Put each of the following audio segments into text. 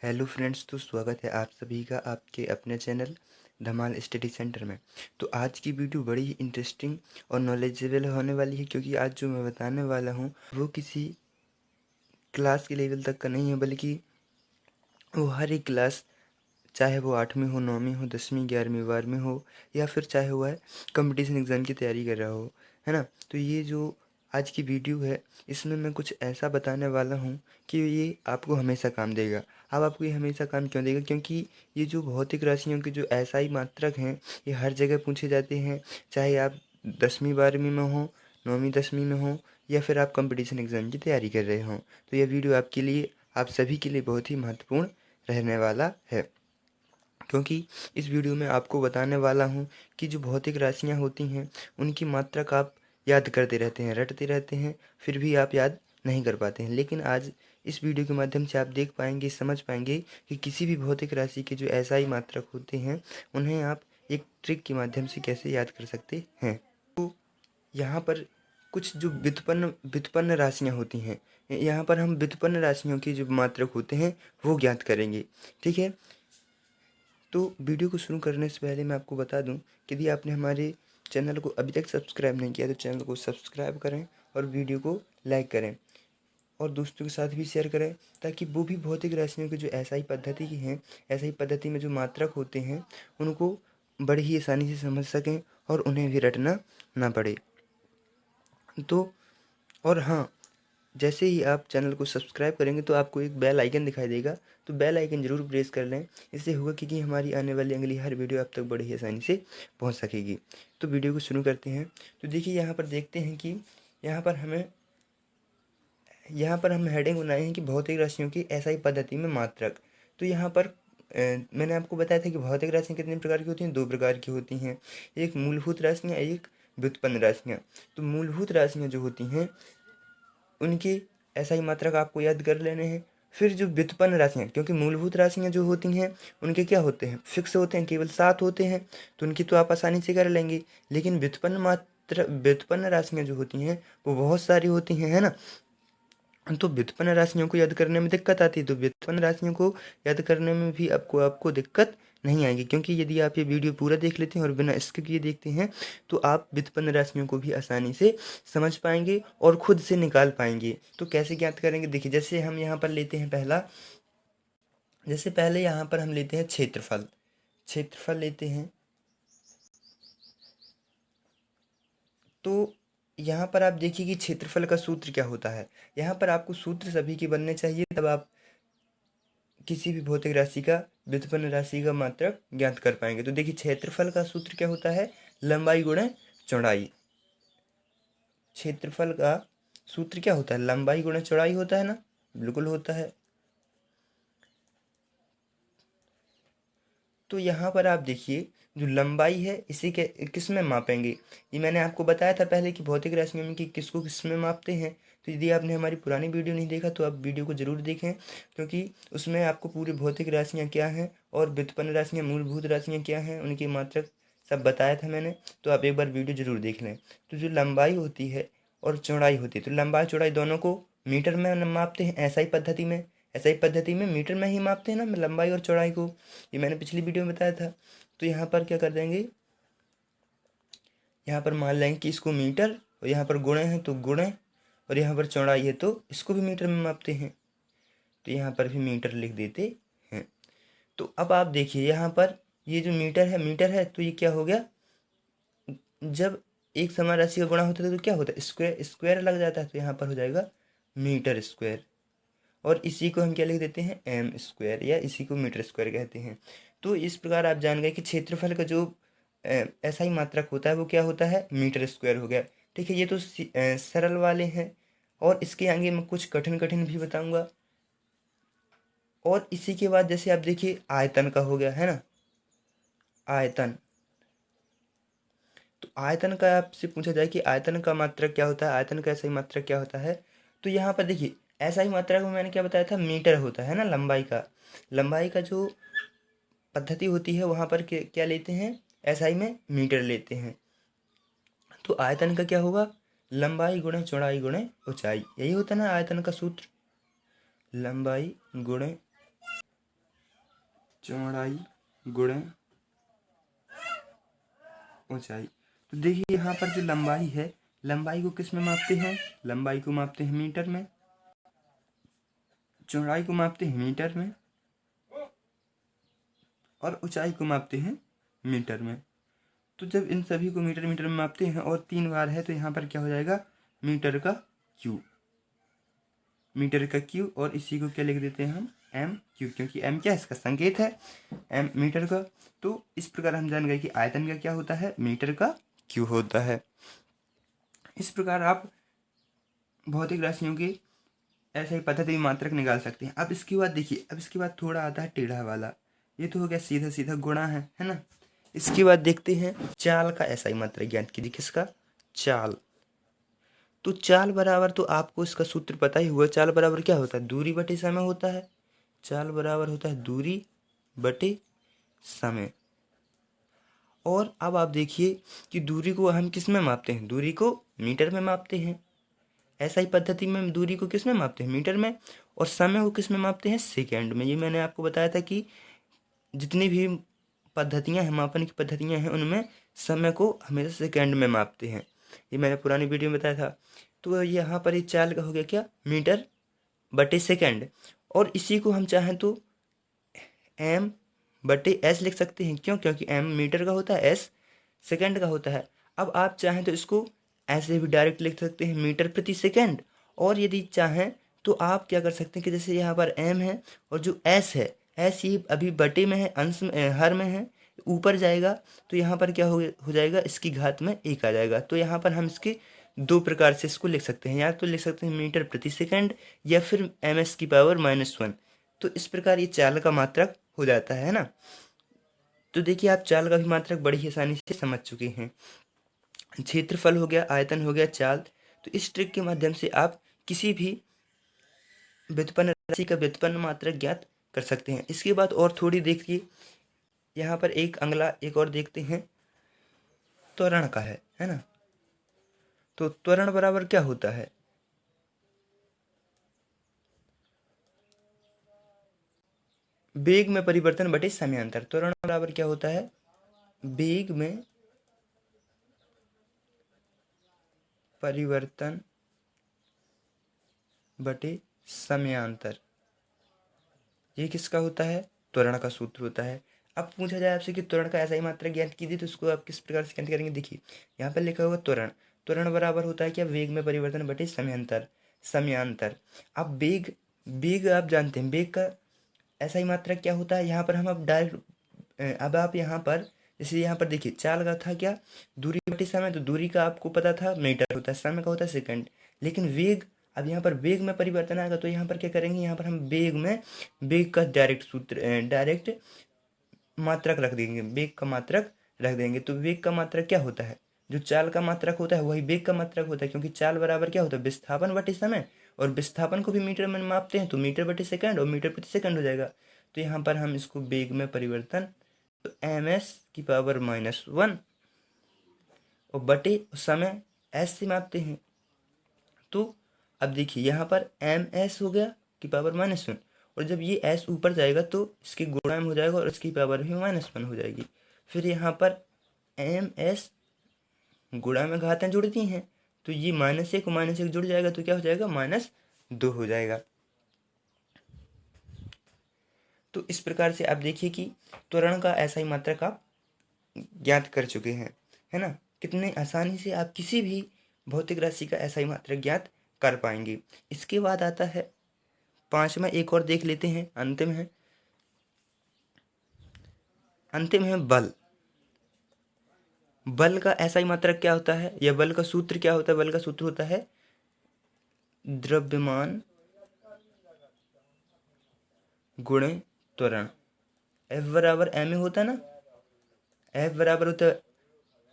Hello friends, तो स्वागत है आप सभी का आपके अपने चैनल धमाल स्टडी सेंटर में। तो आज की वीडियो बड़ी ही इंटरेस्टिंग और नॉलेजेबल होने वाली है, क्योंकि आज जो मैं बताने वाला हूँ वो किसी क्लास के लेवल तक का नहीं है, बल्कि वो हर एक क्लास, चाहे वो 8वीं हो, 9वीं हो, 10वीं, 11वीं, 12वीं हो, या फिर चाहे वो है कंपटीशन एग्ज़ाम की तैयारी कर रहा हो, है ना। तो ये जो आज की वीडियो है, इसमें मैं कुछ ऐसा बताने वाला हूँ कि ये आपको हमेशा काम देगा। अब आपको ये हमेशा काम क्यों देगा? क्योंकि ये जो भौतिक राशियों के जो एसआई मात्रक हैं, ये हर जगह पूछे जाते हैं, चाहे आप 10वीं 12वीं में हो, 9वीं 10वीं में हो, या फिर आप कंपटीशन एग्ज़ाम की तैयारी कर रहे हों। तो यह वीडियो आपके लिए, आप सभी के लिए बहुत ही महत्वपूर्ण रहने वाला है, क्योंकि इस वीडियो में आपको बताने वाला हूँ कि जो भौतिक राशियाँ होती हैं, उनकी मात्रक आप याद करते रहते हैं, रटते रहते हैं, फिर भी आप याद नहीं कर पाते हैं। लेकिन आज इस वीडियो के माध्यम से आप देख पाएंगे, समझ पाएंगे कि किसी भी भौतिक राशि के जो एसआई मात्रक होते हैं, उन्हें आप एक ट्रिक के माध्यम से कैसे याद कर सकते हैं। तो यहाँ पर कुछ जो व्युत्पन्न व्युत्पन्न राशियाँ होती हैं, यहाँ पर हम व्युत्पन्न राशियों की जो मात्रक होते हैं वो ज्ञात करेंगे। ठीक है। तो वीडियो को शुरू करने से पहले मैं आपको बता दूं कि यदि आपने हमारे चैनल को अभी तक सब्सक्राइब नहीं किया तो चैनल को सब्सक्राइब करें और वीडियो को लाइक करें और दोस्तों के साथ भी शेयर करें, ताकि वो भी भौतिक राशियों की जो एसआई पद्धति की हैं, एसआई पद्धति में जो मात्रक होते हैं, उनको बड़ी ही आसानी से समझ सकें और उन्हें भी रटना ना पड़े। तो और हाँ, जैसे ही आप चैनल को सब्सक्राइब करेंगे तो आपको एक बेल आइकन दिखाई देगा, तो बेल आइकन ज़रूर प्रेस कर लें। इससे होगा कि हमारी आने वाली अगली हर वीडियो आप तक बड़ी ही आसानी से पहुंच सकेगी। तो वीडियो को शुरू करते हैं। तो देखिए, यहाँ पर देखते हैं कि यहाँ पर हम हेडिंग बनाए हैं कि भौतिक राशियों की एसआई पद्धति में मात्रक। तो यहाँ पर मैंने आपको बताया था कि भौतिक राशियाँ कितने प्रकार की होती हैं, 2 प्रकार की होती हैं। एक मूलभूत राशियाँ, एक व्युत्पन्न राशियाँ। तो मूलभूत राशियाँ जो होती हैं, उनकी एसआई मात्रक आपको याद कर लेने हैं। फिर जो व्युत्पन्न राशियाँ, क्योंकि मूलभूत राशियाँ जो होती हैं उनके क्या होते हैं, फिक्स होते हैं, केवल 7 होते हैं, तो उनकी तो आप आसानी से कर लेंगे। लेकिन व्युत्पन्न राशियाँ जो होती हैं वो बहुत सारी होती हैं, है ना। तो व्युत्पन्न राशियों को याद करने में दिक्कत आती है, तो व्युत्पन्न राशियों को याद करने में भी आपको दिक्कत नहीं आएगी, क्योंकि यदि आप ये वीडियो पूरा देख लेते हैं और बिना स्किप किए देखते हैं तो आप व्युत्पन्न राशियों को भी आसानी से समझ पाएंगे और खुद से निकाल पाएंगे। तो कैसे ज्ञात करेंगे? देखिए, जैसे हम यहाँ पर लेते हैं पहले यहाँ पर हम लेते हैं क्षेत्रफल। क्षेत्रफल लेते हैं, तो यहाँ पर आप देखिए कि क्षेत्रफल का सूत्र क्या होता है। यहाँ पर आपको सूत्र सभी के बनने चाहिए, तब आप किसी भी भौतिक राशि का, व्युत्पन्न राशि का मात्रक ज्ञात कर पाएंगे। तो देखिए, क्षेत्रफल का सूत्र क्या होता है? लंबाई गुणे चौड़ाई। क्षेत्रफल का सूत्र क्या होता है? लंबाई गुणे चौड़ाई होता है ना, बिल्कुल होता है। तो यहाँ पर आप देखिए, जो लंबाई है इसे किस में मापेंगे? ये मैंने आपको बताया था पहले कि भौतिक राशियों में कि किसको किस में मापते हैं। तो यदि आपने हमारी पुरानी वीडियो नहीं देखा तो आप वीडियो को ज़रूर देखें, क्योंकि उसमें आपको पूरी भौतिक राशियाँ क्या हैं और व्युत्पन्न राशियाँ, मूलभूत राशियाँ क्या हैं, उनकी मात्रक सब बताया था मैंने। तो आप एक बार वीडियो ज़रूर देख लें। तो जो लंबाई होती है और चौड़ाई होती है, तो लंबाई चौड़ाई दोनों को मीटर में मापते हैं एसआई पद्धति में। एसआई पद्धति में मीटर में ही मापते हैं ना लंबाई और चौड़ाई को, ये मैंने पिछली वीडियो में बताया था। तो यहाँ पर क्या कर देंगे, यहाँ पर मान लेंगे कि इसको मीटर, और यहाँ पर गुणे है तो गुणे, और यहाँ पर चौड़ाई है तो इसको भी मीटर में मापते हैं, तो यहाँ पर भी मीटर लिख देते हैं। तो अब आप देखिए, यहाँ पर ये जो मीटर है तो ये क्या हो गया, जब एक समान राशि का गुणा होता है तो क्या होता है, स्क्वायर स्क्वायर लग जाता है, तो यहाँ पर हो जाएगा मीटर स्क्वायर। और इसी को हम क्या लिख देते हैं, एम स्क्वायर, या इसी को मीटर स्क्वायर कहते हैं। तो इस प्रकार आप जान गए कि क्षेत्रफल का जो एसआई मात्रक होता है वो क्या होता है, मीटर स्क्वायर हो गया। ठीक है, ये तो सरल वाले हैं, और इसके आगे मैं कुछ कठिन कठिन भी बताऊंगा। और इसी के बाद जैसे आप देखिए, आयतन का हो गया, है ना, आयतन। तो आयतन का आपसे पूछा जाए कि आयतन का मात्रक क्या होता है, आयतन का एसआई मात्रक क्या होता है, तो यहाँ पर देखिए, एसआई मात्रक में मैंने क्या बताया था, मीटर होता है ना, लंबाई का जो पद्धति होती है वहाँ पर क्या लेते हैं, एसआई में मीटर लेते हैं। तो आयतन का क्या होगा, लंबाई गुणे चौड़ाई गुणे ऊंचाई, यही होता है ना आयतन का सूत्र, लंबाई गुणे चौड़ाई गुणे ऊंचाई। तो देखिए यहाँ पर जो लंबाई है, लंबाई को किस में मापते हैं? लंबाई को मापते हैं मीटर में, चौड़ाई को मापते हैं मीटर में, और ऊंचाई को मापते हैं मीटर में। तो जब इन सभी को मीटर मीटर में मापते हैं और 3 बार है तो यहाँ पर क्या हो जाएगा? मीटर का क्यू, मीटर का क्यू। और इसी को क्या लिख देते हैं हम? एम क्यू, क्योंकि एम क्या इसका संकेत है, एम मीटर का। तो इस प्रकार हम जान गए कि आयतन का क्या होता है? मीटर का क्यू होता है। इस प्रकार आप भौतिक राशियों की ऐसे ही पद्धति में मात्रक निकाल सकते हैं। अब इसके बाद देखिए, अब इसके बाद थोड़ा आता है टेढ़ा वाला। ये तो हो गया सीधा सीधा गुणा है ना। इसके बाद देखते हैं चाल का ऐसा ही मात्रक ज्ञात कीजिए। किसका? चाल। तो चाल बराबर, तो आपको इसका सूत्र पता ही हुआ, चाल बराबर क्या होता है? दूरी बटे समय होता है। चाल बराबर होता है दूरी बटे समय। और अब आप देखिए कि दूरी को हम किस में मापते हैं? दूरी को मीटर में मापते हैं। ऐसा ही पद्धति में दूरी को किस में मापते हैं? मीटर में। और समय को किस में मापते हैं? सेकेंड में। ये मैंने आपको बताया था कि जितनी भी पद्धतियां हैं, मापन की पद्धतियां हैं, उनमें समय को हमेशा सेकेंड में मापते हैं। ये मैंने पुरानी वीडियो में बताया था। तो यहाँ पर ये चाल का हो गया क्या? मीटर बटे सेकेंड। और इसी को हम चाहें तो एम बटे एस लिख सकते हैं। क्यों? क्योंकि एम मीटर का होता है, एस सेकेंड का होता है। अब आप चाहें तो इसको ऐसे भी डायरेक्ट लिख सकते हैं, मीटर प्रति सेकेंड। और यदि चाहें तो आप क्या कर सकते हैं कि जैसे यहाँ पर एम है और जो एस है, एस ये अभी बटे में है, अंश में, हर में है, ऊपर जाएगा तो यहाँ पर क्या हो जाएगा? इसकी घात में 1 आ जाएगा। तो यहाँ पर हम इसके दो प्रकार से इसको लिख सकते हैं, या तो लिख सकते हैं मीटर प्रति सेकेंड या फिर एम एस की पावर -1। तो इस प्रकार ये चाल का मात्रक हो जाता है ना। तो देखिए आप चाल का भी मात्रक बड़ी ही आसानी से समझ चुके हैं। क्षेत्रफल हो गया, आयतन हो गया, चाल। तो इस ट्रिक के माध्यम से आप किसी भी व्युत्पन्न राशि का व्युत्पन्न मात्रक ज्ञात कर सकते हैं। इसके बाद और थोड़ी देखिए, यहाँ पर एक अगला एक और देखते हैं, त्वरण का है ना। तो त्वरण बराबर क्या होता है? वेग में परिवर्तन बटे समयांतर। त्वरण बराबर क्या होता है? वेग में परिवर्तन बटे समयांतर। ये किसका होता है? त्वरण का सूत्र होता है। अब पूछा जाए आपसे कि त्वरण का ऐसा ही मात्रक ज्ञात कीजिए, तो इसको आप किस प्रकार से ज्ञात करेंगे? देखिए यहाँ पर लिखा हुआ त्वरण, त्वरण बराबर होता है क्या? वेग में परिवर्तन बटे समयांतर, समयांतर। अब वेग, वेग आप जानते हैं, वेग का ऐसा ही मात्रक क्या होता है? यहाँ पर हम अब डायरेक्ट, अब आप यहाँ पर जैसे यहाँ पर देखिए चाल का था क्या? दूरी बटे समय। तो दूरी का आपको पता था मीटर होता है, समय का होता है सेकंड। लेकिन वेग, अब यहाँ पर वेग में परिवर्तन आएगा तो यहाँ पर क्या करेंगे? यहाँ पर हम वेग में, वेग का डायरेक्ट सूत्र, डायरेक्ट मात्रक रख देंगे, वेग का मात्रक रख देंगे। तो वेग का मात्रक क्या होता है? जो चाल का मात्रक होता है वही वेग का मात्रक होता है, क्योंकि चाल बराबर क्या होता है? विस्थापन बटे समय। और विस्थापन को भी मीटर में मापते हैं तो मीटर बटे सेकंड और मीटर प्रति सेकंड हो जाएगा। तो यहाँ पर हम इसको वेग में परिवर्तन, तो एम एस की पावर -1 और बटे समय एस से मापते हैं। तो अब देखिए यहाँ पर एम एस हो गया की पावर -1, और जब ये एस ऊपर जाएगा तो इसकी गुणा में हो जाएगा और इसकी पावर भी -1 हो जाएगी। फिर यहाँ पर एम एस गुणा में घातें जुड़ती हैं, तो ये -1 को -1 जुड़ जाएगा तो क्या हो जाएगा? -2 हो जाएगा। तो इस प्रकार से आप देखिए कि त्वरण का ऐसा ही मात्रक आप ज्ञात कर चुके हैं, है ना। कितने आसानी से आप किसी भी भौतिक राशि का ऐसा ही मात्रक ज्ञात कर पाएंगे। इसके बाद आता है पांचवा, एक और देख लेते हैं, अंतिम है, अंतिम है बल। बल का ऐसा ही मात्रक क्या होता है, या बल का सूत्र क्या होता है? बल का सूत्र होता है द्रव्यमान गुणे त्वरण। एफ बराबर एम ए होता है ना, एफ बराबर होता है,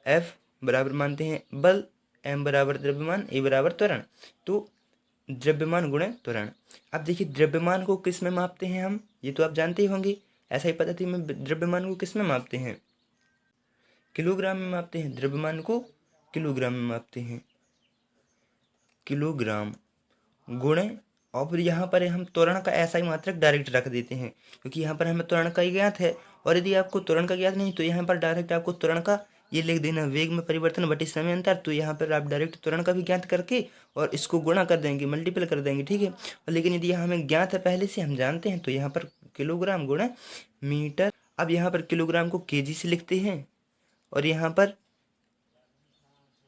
एफ बराबर मानते हैं बल, एम बराबर द्रव्यमान, ए बराबर त्वरण। तो द्रव्यमान गुणे त्वरण। अब देखिए द्रव्यमान को किस में मापते हैं हम? ये तो आप जानते ही होंगे। ऐसा ही पद्धति में द्रव्यमान को किस में मापते हैं? किलोग्राम में मापते हैं। द्रव्यमान को किलोग्राम में मापते हैं, किलोग्राम गुणे, और फिर यहाँ पर हम त्वरण का ऐसा ही मात्रक डायरेक्ट रख देते हैं, क्योंकि यहाँ पर हमें त्वरण का ही ज्ञात है। और यदि आपको त्वरण का ज्ञात नहीं तो यहाँ पर डायरेक्ट आपको त्वरण का ये लिख देना, वेग में परिवर्तन बटे समय अंतर। तो यहाँ पर आप डायरेक्ट त्वरण का भी ज्ञात करके और इसको गुणा कर देंगे, मल्टीपल कर देंगे, ठीक है। और लेकिन यदि हमें ज्ञात है पहले से, हम जानते हैं, तो यहाँ पर किलोग्राम गुणा मीटर। अब यहाँ पर किलोग्राम को केजी से लिखते हैं और यहाँ पर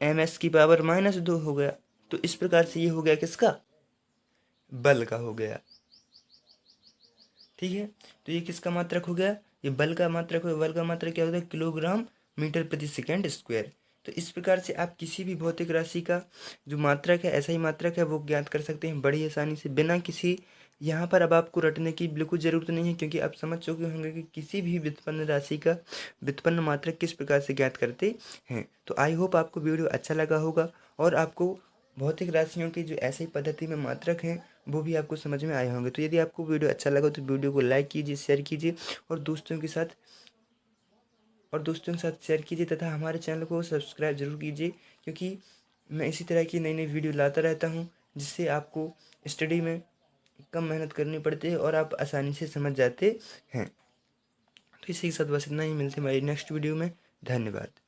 ms की पावर -2 हो गया। तो इस प्रकार से ये हो गया किसका, बल का हो गया, ठीक है। तो ये किसका मात्रक हो गया, ये बल का मात्रक हो गया। बल का मात्रक क्या होता है, किलोग्राम मीटर प्रति सेकेंड स्क्वायर। तो इस प्रकार से आप किसी भी भौतिक राशि का जो मात्रक है, ऐसा ही मात्रक है, वो ज्ञात कर सकते हैं बड़ी आसानी से, बिना किसी यहाँ पर अब आपको रटने की बिल्कुल ज़रूरत नहीं है, क्योंकि आप समझ चुके होंगे कि किसी भी व्युत्पन्न राशि का व्युत्पन्न मात्रक किस प्रकार से ज्ञात करते हैं। तो आई होप आपको वीडियो अच्छा लगा होगा और आपको भौतिक राशियों की जो ऐसी पद्धति में मात्रक हैं वो भी आपको समझ में आए होंगे। तो यदि आपको वीडियो अच्छा लगा तो वीडियो को लाइक कीजिए, शेयर कीजिए और दोस्तों के साथ शेयर कीजिए, तथा हमारे चैनल को सब्सक्राइब जरूर कीजिए, क्योंकि मैं इसी तरह की नई नई वीडियो लाता रहता हूँ, जिससे आपको स्टडी में कम मेहनत करनी पड़ती है और आप आसानी से समझ जाते हैं। तो इसी के साथ बस इतना ही, मिलते हैं हमारी नेक्स्ट वीडियो में। धन्यवाद।